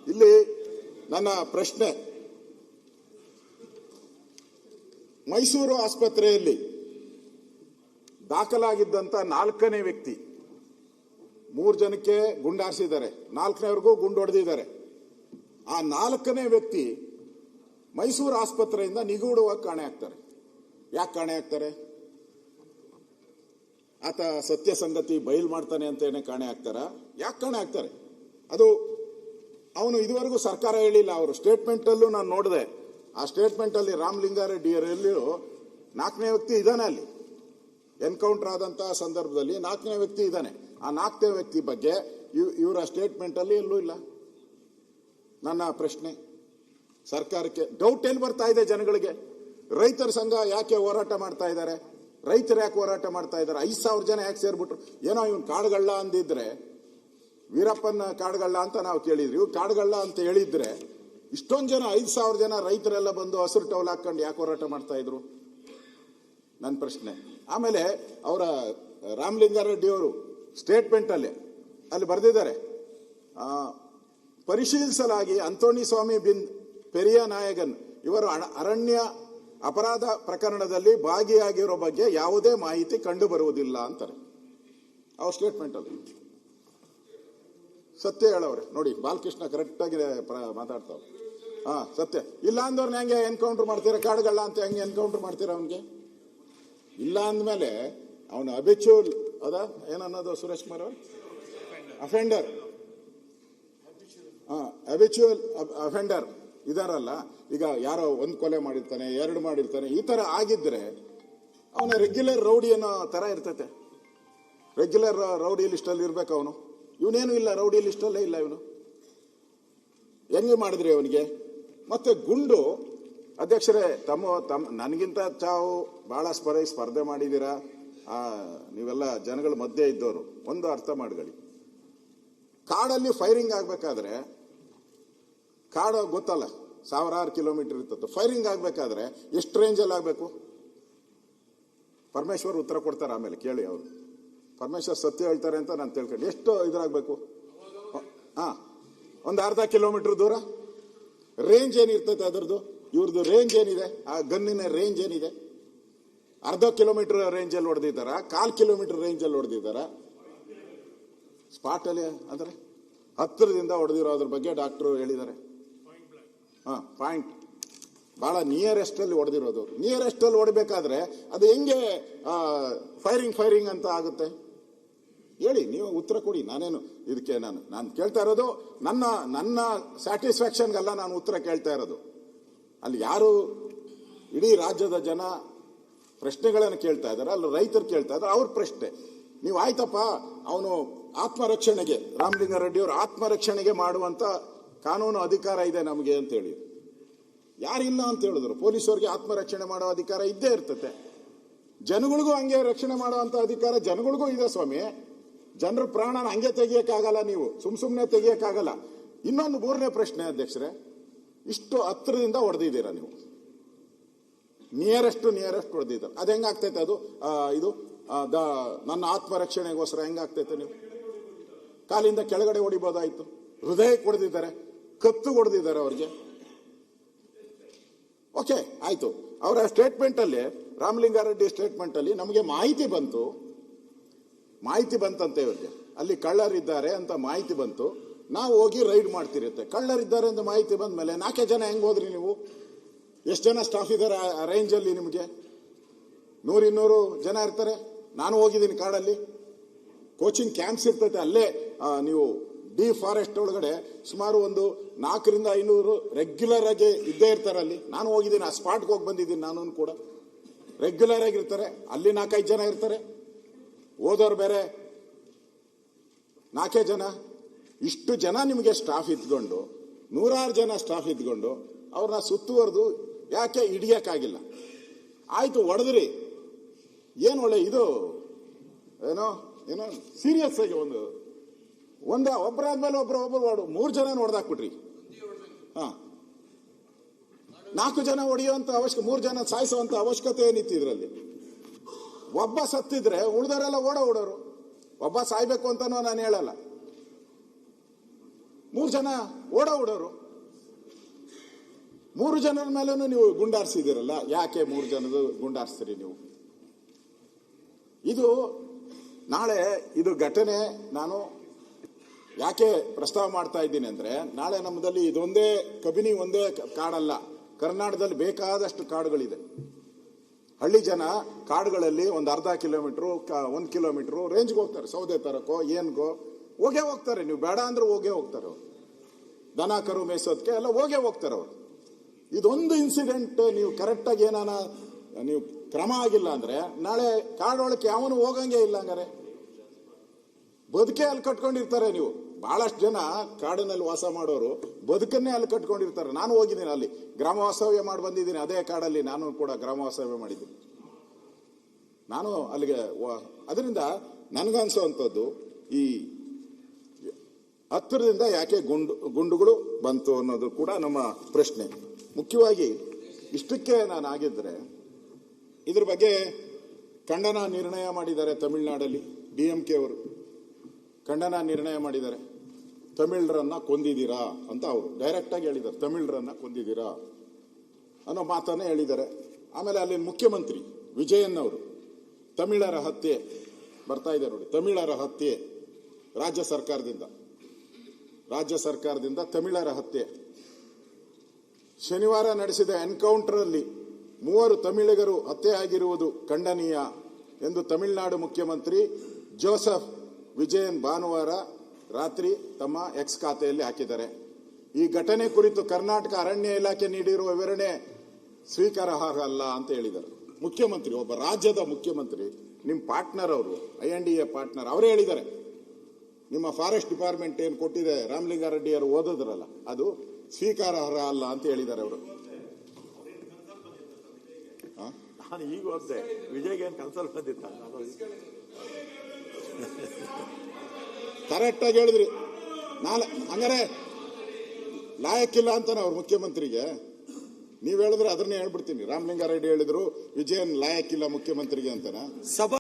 ಇಲ್ಲಿ ನನ್ನ ಪ್ರಶ್ನೆ, ಮೈಸೂರು ಆಸ್ಪತ್ರೆಯಲ್ಲಿ ದಾಖಲಾಗಿದ್ದಂತ 4ನೇ ವ್ಯಕ್ತಿ, 3 ಜನಕ್ಕೆ ಗುಂಡಾರಿಸಿದ್ದಾರೆ, 4ನೇವರೆಗೂ ಗುಂಡು ಹೊಡೆದಿದ್ದಾರೆ. ಆ 4ನೇ ವ್ಯಕ್ತಿ ಮೈಸೂರು ಆಸ್ಪತ್ರೆಯಿಂದ ನಿಗೂಢವಾಗಿ ಕಾಣೆ ಆಗ್ತಾರೆ. ಯಾಕೆ ಕಾಣೆ ಆಗ್ತಾರೆ? ಆತ ಸತ್ಯ ಸಂಗತಿ ಬಯಲು ಮಾಡ್ತಾನೆ ಅಂತೇನೆ ಕಾಣೆ ಆಗ್ತಾರ? ಯಾಕೆ ಕಾಣೆ ಆಗ್ತಾರೆ? ಅದು ಅವನು ಇದುವರೆಗೂ ಸರ್ಕಾರ ಹೇಳಿಲ್ಲ. ಅವರು ಸ್ಟೇಟ್ಮೆಂಟ್ ಅಲ್ಲೂ ನಾನು ನೋಡಿದೆ. ಆ ಸ್ಟೇಟ್ಮೆಂಟ್ ಅಲ್ಲಿ ರಾಮಲಿಂಗಾರೆಡ್ಡಿ ಅವರಲ್ಲಿಯೂ 4ನೇ ವ್ಯಕ್ತಿ ಇದ್ದಾನೆ. ಅಲ್ಲಿ ಎನ್ಕೌಂಟರ್ ಆದಂತಹ ಸಂದರ್ಭದಲ್ಲಿ 4ನೇ ವ್ಯಕ್ತಿ ಇದ್ದಾನೆ. ಆ 4ನೇ ವ್ಯಕ್ತಿ ಬಗ್ಗೆ ಇವರ ಸ್ಟೇಟ್ಮೆಂಟ್ ಅಲ್ಲಿ ಎಲ್ಲೂ ಇಲ್ಲ. ನನ್ನ ಪ್ರಶ್ನೆ ಸರ್ಕಾರಕ್ಕೆ, ಡೌಟ್ ಎಲ್ಲಿ ಬರ್ತಾ ಇದೆ ಜನಗಳಿಗೆ? ರೈತರ ಸಂಘ ಯಾಕೆ ಹೋರಾಟ ಮಾಡ್ತಾ ಇದ್ದಾರೆ? ರೈತರು ಯಾಕೆ ಹೋರಾಟ ಮಾಡ್ತಾ ಇದ್ದಾರೆ? 5,000 ಜನ ಯಾಕೆ ಸೇರ್ಬಿಟ್ರು? ಏನೋ ಇವನ್ ಕಾಡುಗಳ್ಳ ಅಂದಿದ್ರೆ, ವೀರಪ್ಪನ ಕಾಡುಗಳ್ಳ ಅಂತ ನಾವು ಕೇಳಿದ್ರಿ, ಇವ್ ಕಾಡುಗಳ್ಳ ಅಂತ ಹೇಳಿದ್ರೆ ಇಷ್ಟೊಂದು ಜನ 5,000 ಜನ ರೈತರೆಲ್ಲ ಬಂದು ಹಸಿರು ಟವಲ್ ಹಾಕೊಂಡು ಯಾಕೆ ಹೋರಾಟ ಮಾಡ್ತಾ ಇದ್ರು? ನನ್ನ ಪ್ರಶ್ನೆ. ಆಮೇಲೆ ಅವರ ರಾಮಲಿಂಗಾರೆಡ್ಡಿ ಅವರು ಸ್ಟೇಟ್ಮೆಂಟ್ ಅಲ್ಲಿ ಬರೆದಿದ್ದಾರೆ, ಪರಿಶೀಲಿಸಲಾಗಿ ಅಂತೋಣಿ ಸ್ವಾಮಿ ಬಿನ್ ಪೆರಿಯ ನಾಯಗನ್ ಇವರು ಅರಣ್ಯ ಅಪರಾಧ ಪ್ರಕರಣದಲ್ಲಿ ಭಾಗಿಯಾಗಿರೋ ಬಗ್ಗೆ ಯಾವುದೇ ಮಾಹಿತಿ ಕಂಡು ಬರುವುದಿಲ್ಲ ಅಂತಾರೆ ಅವ್ರ ಸ್ಟೇಟ್ಮೆಂಟ್ ಅಲ್ಲಿ. ಸತ್ಯ ಹೇಳವ್ರೆ ನೋಡಿ, ಬಾಲಕೃಷ್ಣ ಕರೆಕ್ಟ್ ಆಗಿ ಮಾತಾಡ್ತಾವ. ಸತ್ಯ ಇಲ್ಲ ಅಂದವ್ರನ್ನ ಹೆಂಗೆ ಎನ್ಕೌಂಟರ್ ಮಾಡ್ತೀರಾ? ಕಾಡುಗಳ್ಳ ಅಂತ ಹೆಂಗೆ ಎನ್ಕೌಂಟರ್ ಮಾಡ್ತೀರಾ? ಅವನ್ಗೆ ಇಲ್ಲ ಅಂದ್ಮೇಲೆ ಅವನು ಅಬಿಚುವಲ್ ಅದ ಏನನ್ನೋದು ಸುರೇಶ್ ಕುಮಾರ್ ಅವರು ಅಫೆಂಡರ್, ಅಬಿಚುವಲ್ ಅಫೆಂಡರ್ ಇದಾರಲ್ಲ. ಈಗ ಯಾರೋ 1 ಕೊಲೆ ಮಾಡಿರ್ತಾನೆ, 2 ಮಾಡಿರ್ತಾನೆ, ಈ ತರ ಆಗಿದ್ರೆ ಅವನ ರೆಗ್ಯುಲರ್ ರೌಡಿ ಅನ್ನೋ ತರ ಇರ್ತೈತೆ. ರೆಗ್ಯುಲರ್ ರೌಡಿ ಲಿಸ್ಟ್ ಅಲ್ಲಿ ಇರ್ಬೇಕು ಅವನು. ಇವನೇನು ಇಲ್ಲ, ರೌಡಿ ಲಿಸ್ಟ್ ಅಲ್ಲೇ ಇಲ್ಲ ಇವನು. ಹೆಂಗೆ ಮಾಡಿದ್ರಿ ಅವನಿಗೆ? ಮತ್ತೆ ಗುಂಡು ಅಧ್ಯಕ್ಷರೇ, ನನಗಿಂತ ತಾವು ಬಹಳ ಸ್ಪರ್ಧೆ ಮಾಡಿದ್ದೀರಾ. ನೀವೆಲ್ಲ ಜನಗಳ ಮಧ್ಯೆ ಇದ್ದವರು, ಒಂದು ಅರ್ಥ ಮಾಡ್ಕೊಳ್ಳಿ. ಕಾಡಲ್ಲಿ ಫೈರಿಂಗ್ ಆಗ್ಬೇಕಾದ್ರೆ, ಕಾಡು ಗೊತ್ತಲ್ಲ, 1000 ಕಿಲೋಮೀಟರ್ ಇರ್ತದೆ. ಫೈರಿಂಗ್ ಆಗ್ಬೇಕಾದ್ರೆ ಎಷ್ಟು ರೇಂಜಲ್ಲಿ ಆಗ್ಬೇಕು? ಪರಮೇಶ್ವರ್ ಉತ್ತರ ಕೊಡ್ತಾರೆ, ಆಮೇಲೆ ಕೇಳಿ ಅವರು. ಪರಮೇಶ್ವರ್ ಸತ್ಯ ಹೇಳ್ತಾರೆ ಅಂತ ನಾನು ತಿಳ್ಕೊಂಡು, ಎಷ್ಟು ಇದ್ರಾಗಬೇಕು? ಒಂದು ಅರ್ಧ ಕಿಲೋಮೀಟರ್ ದೂರ ರೇಂಜ್ ಏನಿರ್ತೈತೆ ಅದರದ್ದು? ಇವ್ರದ್ದು ರೇಂಜ್ ಏನಿದೆ? ಆ ಗನ್ನಿನ ರೇಂಜ್ ಏನಿದೆ? ಅರ್ಧ ಕಿಲೋಮೀಟರ್ ರೇಂಜಲ್ಲಿ ಹೊಡೆದಿದ್ದಾರ? 1/4 ಕಿಲೋಮೀಟರ್ ರೇಂಜಲ್ಲಿ ಹೊಡೆದಿದ್ದಾರ? ಸ್ಪಾಟ್ ಅಲ್ಲಿ ಅಂದ್ರೆ ಹತ್ತಿರದಿಂದ ಹೊಡೆದಿರೋದ್ರ ಬಗ್ಗೆ ಡಾಕ್ಟರ್ ಹೇಳಿದ್ದಾರೆ. ಪಾಯಿಂಟ್ ಬಹಳ ನಿಯರೆಸ್ಟ್ ಅಲ್ಲಿ ಹೊಡೆದಿರೋದು. ನಿಯರೆಸ್ಟ್ ಅಲ್ಲಿ ಹೊಡಬೇಕಾದ್ರೆ ಅದು ಹೆಂಗೆ ಫೈರಿಂಗ್ ಅಂತ ಆಗುತ್ತೆ? ಹೇಳಿ, ನೀವು ಉತ್ತರ ಕೊಡಿ. ನಾನೇನು ಇದಕ್ಕೆ ನಾನು ಕೇಳ್ತಾ ಇರೋದು ನನ್ನ ಸ್ಯಾಟಿಸ್ಫ್ಯಾಕ್ಷನ್ಗಲ್ಲ ನಾನು ಉತ್ತರ ಕೇಳ್ತಾ ಇರೋದು. ಅಲ್ಲಿ ಯಾರು ಇಡೀ ರಾಜ್ಯದ ಜನ ಪ್ರಶ್ನೆಗಳನ್ನು ಕೇಳ್ತಾ ಇದ್ದಾರೆ, ಅಲ್ಲಿ ರೈತರು ಕೇಳ್ತಾ ಇದ್ದಾರೆ, ಅವ್ರ ಪ್ರಶ್ನೆ. ನೀವು ಆಯ್ತಪ್ಪ, ಅವನು ಆತ್ಮರಕ್ಷಣೆಗೆ, ರಾಮಲಿಂಗಾರೆಡ್ಡಿ ಅವರು ಆತ್ಮರಕ್ಷಣೆಗೆ ಮಾಡುವಂತ ಕಾನೂನು ಅಧಿಕಾರ ಇದೆ ನಮಗೆ ಅಂತ ಹೇಳಿ, ಯಾರಿಲ್ಲ ಅಂತ ಹೇಳಿದ್ರು. ಪೊಲೀಸರಿಗೆ ಆತ್ಮರಕ್ಷಣೆ ಮಾಡೋ ಅಧಿಕಾರ ಇದ್ದೇ ಇರ್ತತೆ. ಜನಗಳಿಗೂ ಹಂಗೆ ರಕ್ಷಣೆ ಮಾಡುವಂತ ಅಧಿಕಾರ ಜನಗಳಿಗೂ ಇದೆ ಸ್ವಾಮಿ. ಜನರ ಪ್ರಾಣನ ಹಂಗೆ ತೆಗಿಯಕ್ಕಾಗಲ್ಲ, ನೀವು ಸುಮ್ನೆ ತೆಗಿಯಕ್ಕಾಗಲ್ಲ. ಇನ್ನೊಂದು 3ನೇ ಪ್ರಶ್ನೆ ಅಧ್ಯಕ್ಷರೇ, ಇಷ್ಟು ಹತ್ತಿರದಿಂದ ಹೊಡೆದಿದ್ದೀರಾ ನೀವು, ನಿಯರೆಸ್ಟ್ ಹೊಡೆದಿದ್ದಾರೆ. ಅದು ಹೆಂಗಾಗ್ತೈತೆ? ಅದು ಇದು ನನ್ನ ಆತ್ಮರಕ್ಷಣೆಗೋಸ್ಕರ ಹೆಂಗಾಗ್ತೈತೆ? ನೀವು ಕಾಲಿಂದ ಕೆಳಗಡೆ ಹೊಡಿಬೋದಾಯ್ತು. ಹೃದಯಕ್ಕೆ ಹೊಡೆದಿದ್ದಾರೆ, ಕತ್ತು ಹೊಡೆದಿದ್ದಾರೆ ಅವ್ರಿಗೆ. ಓಕೆ, ಆಯ್ತು. ಅವರ ಸ್ಟೇಟ್ಮೆಂಟ್ ಅಲ್ಲಿ, ರಾಮಲಿಂಗಾರೆಡ್ಡಿ ಸ್ಟೇಟ್ಮೆಂಟ್ ಅಲ್ಲಿ ನಮಗೆ ಮಾಹಿತಿ ಬಂತಂತೆ ಇವ್ರಿಗೆ, ಅಲ್ಲಿ ಕಳ್ಳರಿದ್ದಾರೆ ಅಂತ ಮಾಹಿತಿ ಬಂತು. ನಾವು ಹೋಗಿ ರೈಡ್ ಮಾಡ್ತಿರುತ್ತೆ. ಕಳ್ಳರಿದ್ದಾರೆ ಅಂತ ಮಾಹಿತಿ ಬಂದ ಮೇಲೆ 4 ಜನ ಹೆಂಗ್ ಹೋದ್ರಿ ನೀವು? ಎಷ್ಟು ಜನ ಸ್ಟಾಫ್ ಇದ್ದಾರೆ ಆ ರೇಂಜ್ ಅಲ್ಲಿ? ನಿಮಗೆ 100-200 ಜನ ಇರ್ತಾರೆ. ನಾನು ಹೋಗಿದ್ದೀನಿ ಕಾಡಲ್ಲಿ, ಕೋಚಿಂಗ್ ಕ್ಯಾಂಪ್ಸ್ ಇರ್ತೈತೆ ಅಲ್ಲೇ. ನೀವು ಡಿ ಫಾರೆಸ್ಟ್ ಒಳಗಡೆ ಸುಮಾರು ಒಂದು 400-500 ರೆಗ್ಯುಲರ್ ಆಗಿ ಇದ್ದೇ ಇರ್ತಾರೆ ಅಲ್ಲಿ. ನಾನು ಹೋಗಿದ್ದೀನಿ, ಆ ಸ್ಪಾಟ್ಗೆ ಹೋಗಿ ಬಂದಿದ್ದೀನಿ. ನಾನು ಕೂಡ ರೆಗ್ಯುಲರ್ ಆಗಿರ್ತಾರೆ ಅಲ್ಲಿ. 4-5 ಜನ ಇರ್ತಾರೆ, ಓದೋರು ಬೇರೆ 4 ಜನ. ಇಷ್ಟು ಜನ ನಿಮಗೆ ಸ್ಟಾಫ್ ಇದ್ಕೊಂಡು, 100 ಜನ ಸ್ಟಾಫ್ ಇದ್ಕೊಂಡು ಅವ್ರನ್ನ ಸುತ್ತುವರೆದು ಯಾಕೆ ಹಿಡಿಯಕ್ಕಾಗಿಲ್ಲ? ಆಯ್ತು, ಹೊಡೆದ್ರಿ, ಏನು ಒಳ್ಳೆ ಇದು ಏನೋ ಸೀರಿಯಸ್ ಆಗಿ ಒಬ್ಬರಾದ್ಮೇಲೆ ಒಬ್ರು 3 ಜನ ಹೊಡೆದಾಕ್ಬಿಟ್ರಿ. 4 ಜನ ಹೊಡೆಯುವಂತ ಅವಶ್ಯಕ, 3 ಜನ ಸಾಯಿಸುವಂತ ಅವಶ್ಯಕತೆ ಏನಿತ್ತು ಇದರಲ್ಲಿ? ಒಬ್ಬ ಸತ್ತಿದ್ರೆ ಉಳಿದವರೆಲ್ಲ ಓಡೋರು. ಒಬ್ಬ ಸಾಯ್ಬೇಕು ಅಂತಾನೂ ನಾನು ಹೇಳಲ್ಲ. 3 ಜನ ಓಡೋರು. 3 ಜನರ ಮೇಲೂ ನೀವು ಗುಂಡಾರಿಸಿದಿರಲ್ಲ, ಯಾಕೆ 3 ಜನದ ಗುಂಡಾರಿಸ್ತೀರಿ ನೀವು? ಇದು ನಾಳೆ ಇದು ಘಟನೆ ನಾನು ಯಾಕೆ ಪ್ರಸ್ತಾವ ಮಾಡ್ತಾ ಇದ್ದೀನಿ ಅಂದ್ರೆ, ನಾಳೆ ನಮ್ಮದಲ್ಲಿ ಇದೊಂದೇ ಕಬಿನಿ ಒಂದೇ ಕಾಡಲ್ಲ, ಕರ್ನಾಟಕದಲ್ಲಿ ಬೇಕಾದಷ್ಟು ಕಾಡುಗಳಿದೆ. ಹಳ್ಳಿ ಜನ ಕಾಡುಗಳಲ್ಲಿ ಒಂದು ಅರ್ಧ ಕಿಲೋಮೀಟರ್ 1 ಕಿಲೋಮೀಟರ್ ರೇಂಜ್ಗೆ ಹೋಗ್ತಾರೆ, ಸೌದೆ ತರಕೋ ಏನ್ಗೋ ಹೋಗೇ ಹೋಗ್ತಾರೆ. ನೀವು ಬೇಡ ಅಂದ್ರೆ ಹೋಗೇ ಹೋಗ್ತಾರೆ ಅವರು, ದನ ಕರು ಮೇಯಿಸೋದಕ್ಕೆ ಎಲ್ಲ ಹೋಗೇ ಹೋಗ್ತಾರೆ ಅವರು. ಇದೊಂದು ಇನ್ಸಿಡೆಂಟ್ ನೀವು ಕರೆಕ್ಟಾಗಿ ಏನಾನ ನೀವು ಕ್ರಮ ಆಗಿಲ್ಲ ಅಂದ್ರೆ ನಾಳೆ ಕಾಡೊಳಕ್ಕೆ ಯಾವನು ಹೋಗಂಗೆ ಇಲ್ಲ. ಹಂಗಾರೆ ಬದುಕೆ ಅಲ್ಲಿ ಕಟ್ಕೊಂಡಿರ್ತಾರೆ. ನೀವು ಬಹಳಷ್ಟು ಜನ ಕಾಡಿನಲ್ಲಿ ವಾಸ ಮಾಡೋರು ಬದುಕನ್ನೇ ಅಲ್ಲಿ ಕಟ್ಕೊಂಡಿರ್ತಾರೆ. ನಾನು ಹೋಗಿದ್ದೀನಿ, ಅಲ್ಲಿ ಗ್ರಾಮ ವಾಸ್ತವ್ಯ ಮಾಡಿ ಬಂದಿದ್ದೀನಿ. ಅದೇ ಕಾಡಲ್ಲಿ ನಾನು ಕೂಡ ಗ್ರಾಮ ವಾಸ್ತವ್ಯ ಮಾಡಿದ್ದೀನಿ. ನಾನು ಅಲ್ಲಿಗೆ ಅದರಿಂದ ನನಗನ್ಸೋವಂಥದ್ದು ಈ ಹತ್ತಿರದಿಂದ ಯಾಕೆ ಗುಂಡುಗಳು ಬಂತು ಅನ್ನೋದು ಕೂಡ ನಮ್ಮ ಪ್ರಶ್ನೆ. ಮುಖ್ಯವಾಗಿ ಇಷ್ಟಕ್ಕೆ ನಾನು ಆಗಿದ್ರೆ ಇದ್ರ ಬಗ್ಗೆ ಖಂಡನ ನಿರ್ಣಯ ಮಾಡಿದ್ದಾರೆ ತಮಿಳುನಾಡಲ್ಲಿ. DMK ಅವರು ಖಂಡನ ನಿರ್ಣಯ ಮಾಡಿದ್ದಾರೆ. ತಮಿಳರನ್ನ ಕೊಂದಿದ್ದೀರಾ ಅಂತ ಅವರು ಡೈರೆಕ್ಟ್ ಆಗಿ ಹೇಳಿದ್ದಾರೆ. ತಮಿಳರನ್ನ ಕೊಂದಿದ್ದೀರಾ ಅನ್ನೋ ಮಾತನ್ನ ಹೇಳಿದ್ದಾರೆ. ಆಮೇಲೆ ಅಲ್ಲಿ ಮುಖ್ಯಮಂತ್ರಿ ವಿಜಯನ್ ಅವರು ತಮಿಳರ ಹತ್ಯೆ ಬರ್ತಾ ಇದೆ ನೋಡಿ, ತಮಿಳರ ಹತ್ಯೆ ರಾಜ್ಯ ಸರ್ಕಾರದಿಂದ ತಮಿಳರ ಹತ್ಯೆ. ಶನಿವಾರ ನಡೆಸಿದ ಎನ್ಕೌಂಟರ್ ಅಲ್ಲಿ 3 ತಮಿಳಿಗರು ಹತ್ಯೆ ಆಗಿರುವುದು ಖಂಡನೀಯ ಎಂದು ತಮಿಳುನಾಡು ಮುಖ್ಯಮಂತ್ರಿ ಜೋಸೆಫ್ ವಿಜಯನ್ ಭಾನುವಾರ ರಾತ್ರಿ ತಮ್ಮ ಎಕ್ಸ್ ಖಾತೆಯಲ್ಲಿ ಹಾಕಿದ್ದಾರೆ. ಈ ಘಟನೆ ಕುರಿತು ಕರ್ನಾಟಕ ಅರಣ್ಯ ಇಲಾಖೆ ನೀಡಿರುವ ವಿವರಣೆ ಸ್ವೀಕಾರಾರ್ಹ ಅಲ್ಲ ಅಂತ ಹೇಳಿದ್ದಾರೆ. ಮುಖ್ಯಮಂತ್ರಿ, ಒಬ್ಬ ರಾಜ್ಯದ ಮುಖ್ಯಮಂತ್ರಿ, ನಿಮ್ಮ ಪಾರ್ಟ್ನರ್ ಅವರು, INDA ಪಾರ್ಟ್ನರ್, ಅವರೇ ಹೇಳಿದ್ದಾರೆ ನಿಮ್ಮ ಫಾರೆಸ್ಟ್ ಡಿಪಾರ್ಟ್ಮೆಂಟ್ ಏನು ಕೊಟ್ಟಿದೆ ರಾಮಲಿಂಗಾರೆಡ್ಡಿ ಅವರು ಓದಿದ್ರಲ್ಲ ಅದು ಸ್ವೀಕಾರಾರ್ಹ ಅಲ್ಲ ಅಂತ ಹೇಳಿದ್ದಾರೆ ಅವರು. ನಾನು ಈಗ ಓದಿದೆ, ವಿಜಯ್ಗೆ ಏನು ಕನ್ಸಲ್ಟ್ ಬಂದಿತ್ತ? ಕರೆಕ್ಟ್ ಆಗಿ ಹೇಳಿದ್ರಿ. ಹಂಗಾರೆ ಲಾಯಕ್ಕಿಲ್ಲ ಅಂತಾನೆ ಅವ್ರ ಮುಖ್ಯಮಂತ್ರಿಗೆ. ನೀವ್ ಹೇಳಿದ್ರೆ ಅದನ್ನೇ ಹೇಳ್ಬಿಡ್ತೀನಿ. ರಾಮಲಿಂಗಾರೆಡ್ಡಿ ಹೇಳಿದ್ರು ವಿಜಯನ್ ಲಾಯಕ್ಕಿಲ್ಲ ಮುಖ್ಯಮಂತ್ರಿಗೆ ಅಂತಾನೆ.